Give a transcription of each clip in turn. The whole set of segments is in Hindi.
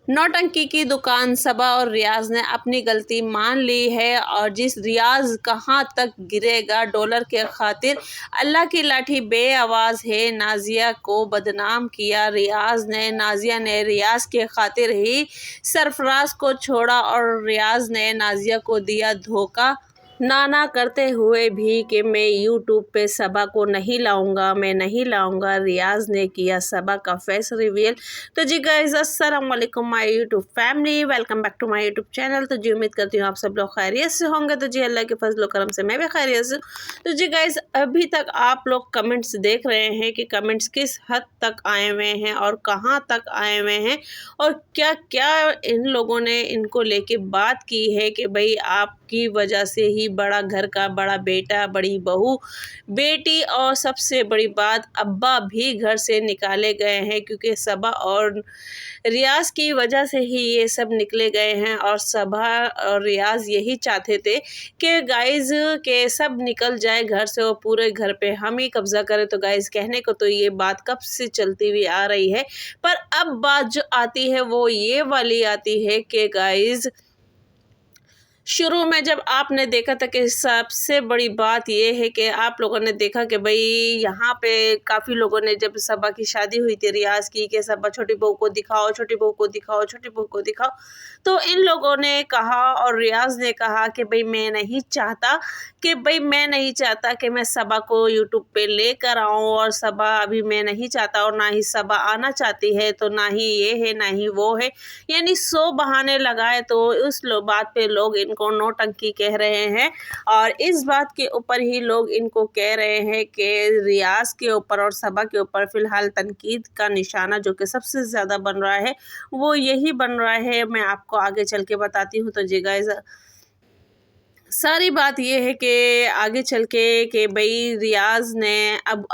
नौटंकी की दुकान सबा और रियाज ने अपनी गलती मान ली है और जिस रियाज कहाँ तक गिरेगा डॉलर के खातिर। अल्लाह की लाठी बेआवाज़ है। नाजिया को बदनाम किया रियाज ने। नाजिया ने रियाज के खातिर ही सरफराज को छोड़ा और रियाज ने नाजिया को दिया धोखा। नाना करते हुए भी कि मैं यूट्यूब पे सबा को नहीं लाऊंगा, मैं नहीं लाऊंगा। रियाज ने किया सबा का फेस रिवील। तो जी गाइस अस्सलाम वालेकुम my YouTube family, welcome back to my YouTube channel. तो जी उम्मीद करती हूँ आप सब लोग खैरियत से होंगे। तो जी अल्लाह के फजल करम से मैं भी खैरियत से। तो जी गाइस अभी तक आप लोग कमेंट्स देख रहे हैं कि कमेंट्स किस हद तक आए हुए हैं और कहाँ तक आए हुए हैं और क्या क्या इन लोगों ने इनको लेके बात की है कि भाई आपकी वजह से ही बड़ा घर का बड़ा बेटा, बड़ी बहू, बेटी और सबसे बड़ी बात अब्बा भी घर से निकाले गए हैं, क्योंकि सबा और रियाज की वजह से ही ये सब निकले गए हैं। और सबा और रियाज यही चाहते थे कि गाइज के सब निकल जाए घर से और पूरे घर पे हम ही कब्जा करें। तो गाइज कहने को तो ये बात कब से चलती हुई आ रही है, पर अब बात जो आती है वो ये वाली आती है कि गाइज शुरू में जब आपने देखा था कि सबसे बड़ी बात ये है कि आप लोगों ने देखा कि भाई यहाँ पे काफ़ी लोगों ने जब सबा की शादी हुई थी रियाज की कि सबा छोटी बहू को दिखाओ, छोटी बहू को दिखाओ, छोटी बहू को दिखाओ। तो इन लोगों ने कहा और रियाज ने कहा कि भाई मैं नहीं चाहता कि मैं सबा को यूट्यूब पे लेकर आऊँ, और सबा अभी मैं नहीं चाहता और ना ही सबा आना चाहती है, तो ना ही ये है ना ही वो है। यानी 100 बहाने लगाए तो उस बात पे लोग इनको नौटंकी कह रहे हैं। और इस बात के ऊपर ही लोग इनको कह रहे हैं कि रियाज के ऊपर और सबा के ऊपर फ़िलहाल तनकीद का निशाना जो कि सबसे ज़्यादा बन रहा है वो यही बन रहा है। मैं आपको आगे चल के बताती हूँ। तो जी गाइस सारी बात ये है कि आगे चल के कि भाई रियाज ने अब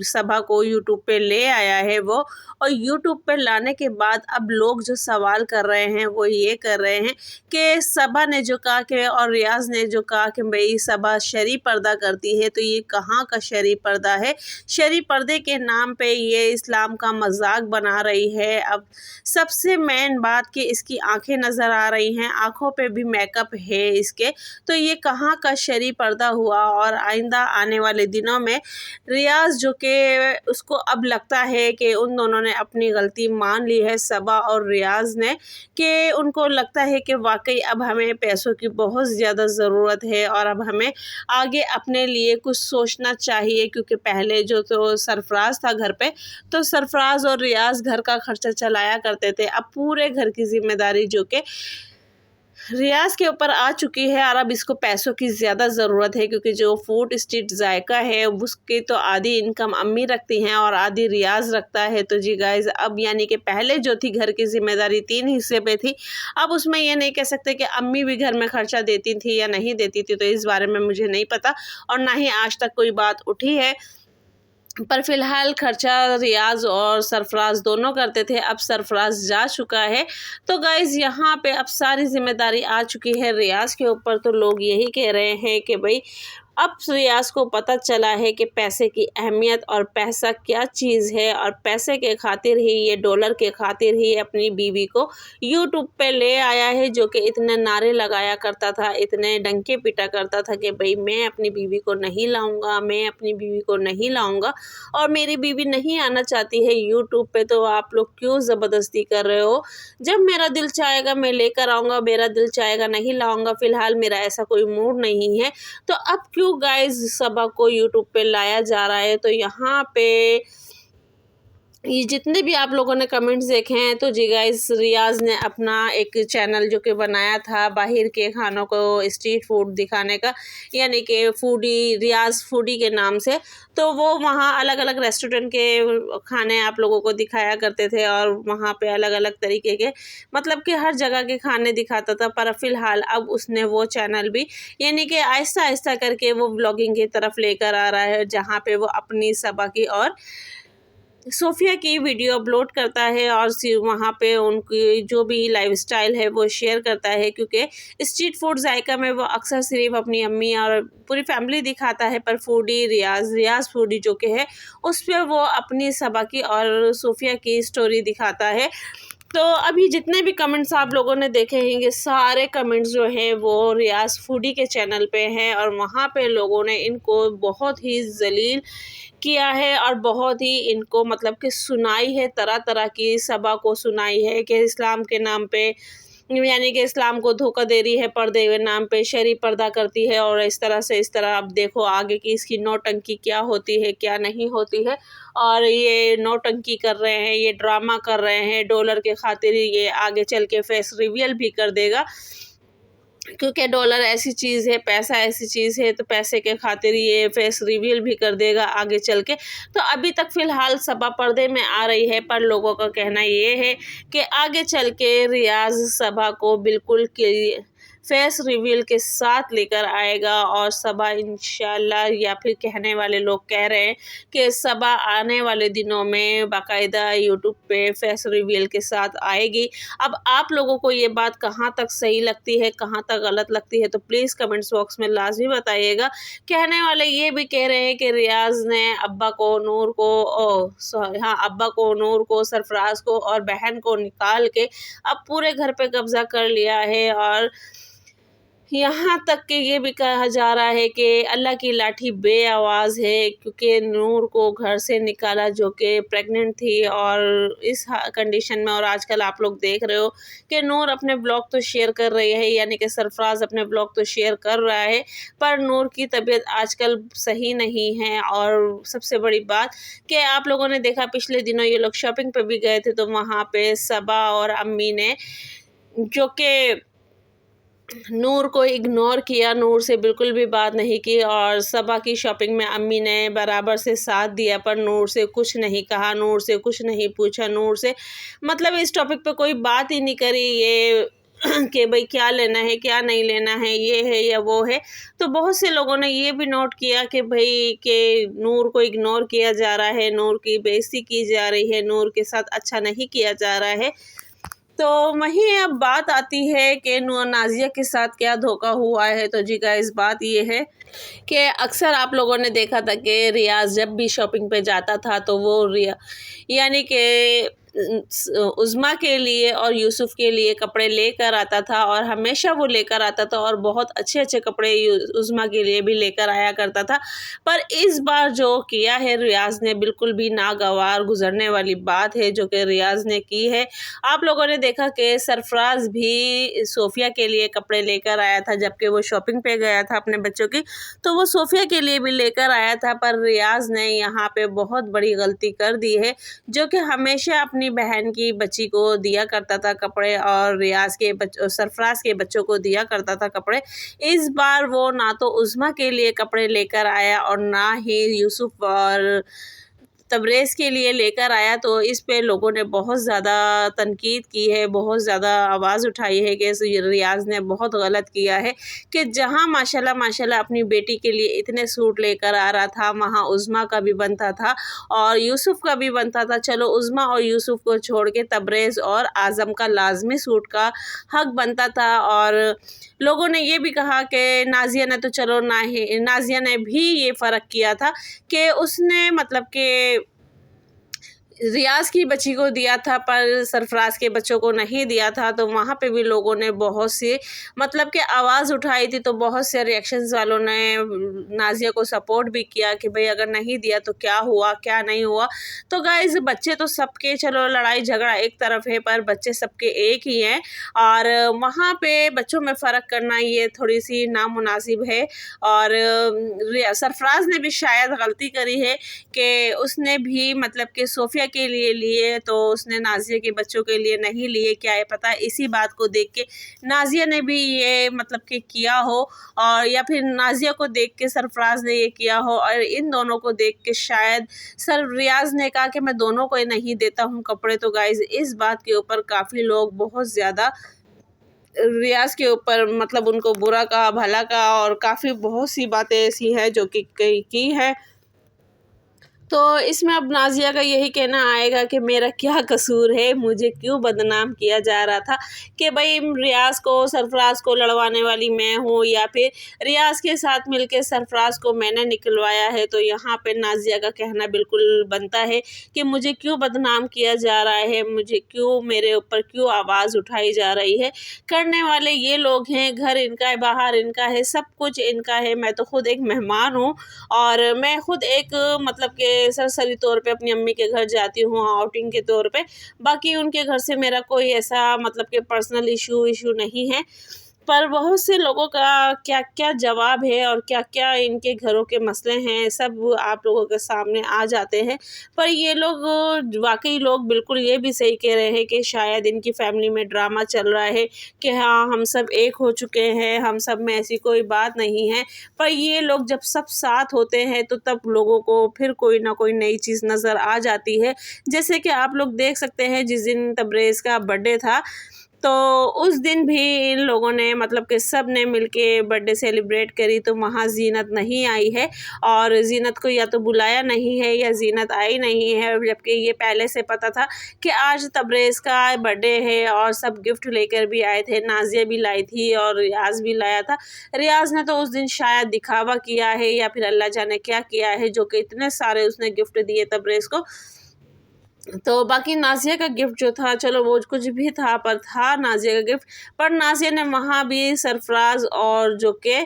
सबा को यूट्यूब पे ले आया है वो, और यूट्यूब पे लाने के बाद अब लोग जो सवाल कर रहे हैं वो ये कर रहे हैं कि सबा ने जो कहा कि और रियाज ने जो कहा कि भाई सबा शरी पर्दा करती है, तो ये कहाँ का शरी पर्दा है। शरी पर्दे के नाम पे ये इस्लाम का मजाक बना रही है। अब सबसे मेन बात कि इसकी आंखें नज़र आ रही हैं, आंखों पे भी मेकअप है इसके, तो ये कहाँ का शरी पर्दा हुआ। और आइंदा आने वाले दिनों में रियाज जो कि उसको अब लगता है कि उन दोनों ने अपनी गलती मान ली है, सबा और रियाज ने, कि उनको लगता है कि वाकई अब हमें पैसों की बहुत ज़्यादा ज़रूरत है और अब हमें आगे अपने लिए कुछ सोचना चाहिए। क्योंकि पहले जो तो सरफराज था घर पे, तो सरफराज और रियाज घर का खर्चा चलाया करते थे। अब पूरे घर की जिम्मेदारी जो कि रियाज के ऊपर आ चुकी है और अब इसको पैसों की ज़्यादा ज़रूरत है, क्योंकि जो फूड स्ट्रीट जायका है उसकी तो आधी इनकम अम्मी रखती हैं और आधी रियाज रखता है। तो जी गाइज अब यानी कि पहले जो थी घर की जिम्मेदारी 3 हिस्से पे थी, अब उसमें ये नहीं कह सकते कि अम्मी भी घर में खर्चा देती थी या नहीं देती थी। तो इस बारे में मुझे नहीं पता और ना ही आज तक कोई बात उठी है, पर फिलहाल खर्चा रियाज और सरफराज दोनों करते थे। अब सरफराज जा चुका है, तो गाइज़ यहाँ पे अब सारी जिम्मेदारी आ चुकी है रियाज के ऊपर। तो लोग यही कह रहे हैं कि भाई अब रियाज को पता चला है कि पैसे की अहमियत और पैसा क्या चीज़ है, और पैसे के खातिर ही ये डॉलर के खातिर ही अपनी बीवी को यूट्यूब पे ले आया है, जो कि इतने नारे लगाया करता था, इतने डंके पिटा करता था कि भाई मैं अपनी बीवी को नहीं लाऊंगा, मैं अपनी बीवी को नहीं लाऊंगा, और मेरी बीवी नहीं आना चाहती है यूट्यूब पे, तो आप लोग क्यों ज़बरदस्ती कर रहे हो। जब मेरा दिल चाहेगा मैं लेकर आऊँगा, मेरा दिल चाहेगा नहीं लाऊंगा। फ़िलहाल मेरा ऐसा कोई मूड नहीं है। तो अब क्यों गाइज सबा को यूट्यूब पे लाया जा रहा है। तो यहाँ पे ये जितने भी आप लोगों ने कमेंट्स देखे हैं, तो जी गाइस रियाज ने अपना एक चैनल जो कि बनाया था बाहर के खानों को स्ट्रीट फूड दिखाने का, यानी कि फूडी रियाज फूडी के नाम से, तो वो वहाँ अलग अलग रेस्टोरेंट के खाने आप लोगों को दिखाया करते थे और वहाँ पे अलग अलग तरीके के मतलब कि हर जगह के खाने दिखाता था। पर फ़िलहाल अब उसने वो चैनल भी यानी कि आहिस्ता आहिस्ता करके वो ब्लॉगिंग की तरफ लेकर आ रहा है, जहाँ पे वो अपनी सबा की और सोफ़िया की वीडियो अपलोड करता है और वहाँ पे उनकी जो भी लाइफस्टाइल है वो शेयर करता है। क्योंकि स्ट्रीट फूड जायका में वो अक्सर सिर्फ अपनी अम्मी और पूरी फैमिली दिखाता है, पर फूडी रियाज फूडी जो कि है उस पर वो अपनी सबा की और सोफ़िया की स्टोरी दिखाता है। तो अभी जितने भी कमेंट्स आप लोगों ने देखे होंगे, सारे कमेंट्स जो हैं वो रियाज़ फूडी के चैनल पे हैं और वहाँ पे लोगों ने इनको बहुत ही ज़लील किया है और बहुत ही इनको मतलब कि सुनाई है, तरह तरह की सबा को सुनाई है कि इस्लाम के नाम पे, यानी कि इस्लाम को धोखा दे रही है, पर्दे के नाम पे शरई पर्दा करती है और इस तरह से इस तरह। अब देखो आगे की इसकी नौटंकी क्या होती है क्या नहीं होती है। और ये नौटंकी कर रहे हैं, ये ड्रामा कर रहे हैं, डॉलर के खातिर ये आगे चल के फेस रिवील भी कर देगा, क्योंकि डॉलर ऐसी चीज़ है, पैसा ऐसी चीज़ है, तो पैसे के खातिर ये फेस रिवील भी कर देगा आगे चल के। तो अभी तक फ़िलहाल सबा पर्दे में आ रही है, पर लोगों का कहना ये है कि आगे चल के रियाज़ सबा को बिल्कुल फेस रिवील के साथ लेकर आएगा और सबा इंशाल्लाह, या फिर कहने वाले लोग कह रहे हैं कि सबा आने वाले दिनों में बाकायदा यूट्यूब पे फेस रिवील के साथ आएगी। अब आप लोगों को ये बात कहाँ तक सही लगती है, कहाँ तक गलत लगती है, तो प्लीज़ कमेंट्स बॉक्स में लाजमी बताइएगा। कहने वाले ये भी कह रहे हैं कि रियाज़ ने अब्बा को नूर को अब्बा को, नूर को, सरफराज को और बहन को निकाल के अब पूरे घर पे कब्ज़ा कर लिया है। और यहाँ तक कि ये भी कहा जा रहा है कि अल्लाह की लाठी बेआवाज़ है, क्योंकि नूर को घर से निकाला जो कि प्रेग्नेंट थी और इस कंडीशन में। और आजकल आप लोग देख रहे हो कि नूर अपने ब्लॉग तो शेयर कर रही है, यानी कि सरफराज अपने ब्लॉग तो शेयर कर रहा है, पर नूर की तबीयत आजकल सही नहीं है। और सबसे बड़ी बात कि आप लोगों ने देखा पिछले दिनों ये लोग शॉपिंग पे भी गए थे, तो वहाँ पे सबा और अम्मी ने जो कि नूर को इग्नोर किया, नूर से बिल्कुल भी बात नहीं की और सबा की शॉपिंग में अम्मी ने बराबर से साथ दिया, पर नूर से कुछ नहीं कहा, नूर से कुछ नहीं पूछा, नूर से मतलब इस टॉपिक पे कोई बात ही नहीं करी ये कि भाई क्या लेना है क्या नहीं लेना है, ये है या वो है। तो बहुत से लोगों ने ये भी नोट किया कि भाई कि नूर को इग्नोर किया जा रहा है, नूर की बेइज्जती की जा रही है, नूर के साथ अच्छा नहीं किया जा रहा है। तो वहीं अब बात आती है कि नाज़िया के साथ क्या धोखा हुआ है। तो जी गाइस, बात ये है कि अक्सर आप लोगों ने देखा था कि रियाज़ जब भी शॉपिंग पे जाता था तो वो यानी कि उज़्मा के लिए और यूसुफ़ के लिए कपड़े लेकर आता था और हमेशा वो लेकर आता था और बहुत अच्छे अच्छे कपड़े उज़्मा के लिए भी लेकर आया करता था। पर इस बार जो किया है रियाज़ ने, बिल्कुल भी नागवार गुजरने वाली बात है जो कि रियाज़ ने की है। आप लोगों ने देखा कि सरफराज भी सोफ़िया के लिए कपड़े लेकर आया था, जबकि वो शॉपिंग पे गया था अपने बच्चों की, तो वो सोफ़िया के लिए भी लेकर आया था। पर रियाज़ ने यहाँ पे बहुत बड़ी गलती कर दी है, जो कि हमेशा अपनी बहन की बच्ची को दिया करता था कपड़े और रियाज़ के सरफराज के बच्चों को दिया करता था कपड़े। इस बार वो ना तो उज़्मा के लिए कपड़े लेकर आया और ना ही यूसुफ़ और तबरेज़ के लिए लेकर आया। तो इस पे लोगों ने बहुत ज़्यादा तनकीद की है, बहुत ज़्यादा आवाज़ उठाई है कि रियाज़ ने बहुत गलत किया है कि जहाँ माशाल्लाह अपनी बेटी के लिए इतने सूट लेकर आ रहा था, वहाँ उज़्मा का भी बनता था और यूसुफ़ का भी बनता था। चलो उज़्मा और यूसुफ़ को छोड़ के तबरेज़ और आज़म का लाज़मी सूट का हक़ बनता था। और लोगों ने ये भी कहा कि नाज़िया ने तो चलो नाज़िया ने भी ये फ़र्क किया था कि उसने मतलब कि रियाज़ की बच्ची को दिया था पर सरफराज के बच्चों को नहीं दिया था। तो वहाँ पे भी लोगों ने बहुत सी मतलब कि आवाज़ उठाई थी, तो बहुत से रिएक्शंस वालों ने नाज़िया को सपोर्ट भी किया कि भाई अगर नहीं दिया तो क्या हुआ क्या नहीं हुआ। तो गाइज़, बच्चे तो सबके, चलो लड़ाई झगड़ा एक तरफ है पर बच्चे सबके एक ही हैं और वहाँ पे बच्चों में फ़र्क करना ये थोड़ी सी नामुनासिब है। और सरफराज ने भी शायद गलती करी है कि उसने भी मतलब कि सोफ़िया के लिए तो उसने नाज़िया के बच्चों के लिए नहीं लिए। क्या है पता इसी बात को देख के नाज़िया ने भी ये मतलब कि किया हो, और या फिर नाज़िया को देख के सरफराज ने ये किया हो, और इन दोनों को देख के शायद रियाज़ ने कहा कि मैं दोनों को नहीं देता हूँ कपड़े। तो गाइज़, इस बात के ऊपर काफ़ी लोग बहुत ज़्यादा रियाज़ के ऊपर मतलब उनको बुरा कहा, भला कहा और काफ़ी बहुत सी बातें ऐसी हैं जो कि की है। तो इसमें अब नाज़िया का यही कहना आएगा कि मेरा क्या कसूर है, मुझे क्यों बदनाम किया जा रहा था कि भाई रियाज़ को सरफराज को लड़वाने वाली मैं हूँ या फिर रियाज़ के साथ मिलकर सरफराज को मैंने निकलवाया है। तो यहाँ पे नाज़िया का कहना बिल्कुल बनता है कि मुझे क्यों बदनाम किया जा रहा है, मुझे क्यों, मेरे ऊपर क्यों आवाज़ उठाई जा रही है। करने वाले ये लोग हैं, घर इनका है, बाहर इनका है, सब कुछ इनका है। मैं तो खुद एक मेहमान हूँ और मैं खुद एक मतलब कि सरसरी तौर पे अपनी अम्मी के घर जाती हूँ आउटिंग के तौर पे। बाकी उनके घर से मेरा कोई ऐसा मतलब कि पर्सनल इशू नहीं है। पर बहुत से लोगों का क्या-क्या जवाब है और क्या-क्या इनके घरों के मसले हैं, सब आप लोगों के सामने आ जाते हैं। पर ये लोग वाक़ई लोग बिल्कुल ये भी सही कह रहे हैं कि शायद इनकी फ़ैमिली में ड्रामा चल रहा है कि हाँ, हम सब एक हो चुके हैं, हम सब में ऐसी कोई बात नहीं है। पर ये लोग जब सब साथ होते हैं तो तब लोगों को फिर कोई ना कोई नई चीज़ नज़र आ जाती है। जैसे कि आप लोग देख सकते हैं जिस दिन तबरेज़ का बर्थडे था, तो उस दिन भी इन लोगों ने मतलब कि सब ने मिलके बर्थडे सेलिब्रेट करी, तो वहाँ ज़ीनत नहीं आई है और ज़ीनत को या तो बुलाया नहीं है या ज़ीनत आई नहीं है। जबकि ये पहले से पता था कि आज तबरेज़ का बर्थडे है और सब गिफ्ट लेकर भी आए थे। नाज़िया भी लाई थी और रियाज़ भी लाया था। रियाज़ ने तो उस दिन शायद दिखावा किया है या फिर अल्लाह जाने क्या किया है, जो कि इतने सारे उसने गिफ्ट दिए तबरेज़ को। तो बाकी नाज़िया का गिफ्ट जो था, चलो वो कुछ भी था पर था नाज़िया का गिफ्ट। पर नाज़िया ने वहाँ भी सरफराज और जो कि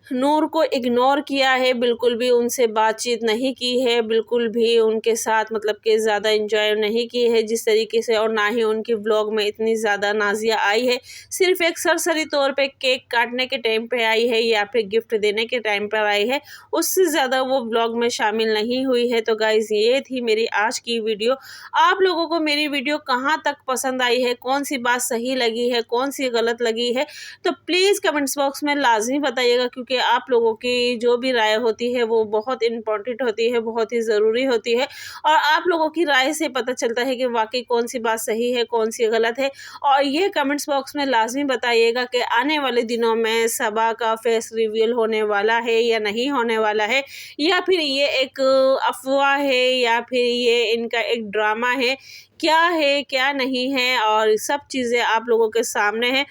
नूर को इग्नोर किया है, बिल्कुल भी उनसे बातचीत नहीं की है, बिल्कुल भी उनके साथ मतलब कि ज़्यादा एंजॉय नहीं की है जिस तरीके से, और ना ही उनकी व्लॉग में इतनी ज़्यादा नाज़िया आई है। सिर्फ़ एक सरसरी तौर पे केक काटने के टाइम पे आई है या फिर गिफ्ट देने के टाइम पर आई है, उससे ज़्यादा वो व्लॉग में शामिल नहीं हुई है। तो गाइज़ ये थी मेरी आज की वीडियो। आप लोगों को मेरी वीडियो कहाँ तक पसंद आई है, कौन-सी बात सही लगी है, कौन-सी गलत लगी है, तो प्लीज़ कमेंट्स बॉक्स में लाज़मी बताइएगा, क्योंकि आप लोगों की जो भी राय होती है वो बहुत इम्पोर्टेंट होती है, बहुत ही ज़रूरी होती है और आप लोगों की राय से पता चलता है कि वाक़ई कौन-सी बात सही है, कौन-सी गलत है। और ये कमेंट्स बॉक्स में लाज़मी बताइएगा कि आने वाले दिनों में सबा का फेस रिवील होने वाला है या नहीं होने वाला है, या फिर ये एक अफ़वाह है या फिर ये इनका एक ड्रामा है, क्या नहीं है, और सब चीज़ें आप लोगों के सामने हैं।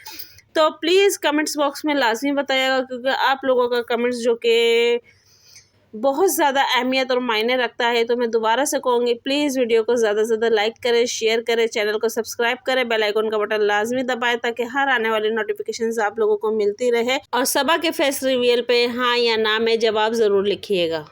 तो प्लीज़ कमेंट्स बॉक्स में लाज़मी बताइएगा, क्योंकि आप लोगों का कमेंट्स जो कि बहुत ज़्यादा अहमियत और मायने रखता है। तो मैं दोबारा से कहूँगी, प्लीज़ वीडियो को ज़्यादा से ज़्यादा लाइक करें, शेयर करें, चैनल को सब्सक्राइब करें, बेल आइकन का बटन लाज़मी दबाएं ताकि हर आने वाली नोटिफिकेशंस आप लोगों को मिलती रहे। और सबा के फेस रिवील पे हाँ या ना में जवाब ज़रूर लिखिएगा।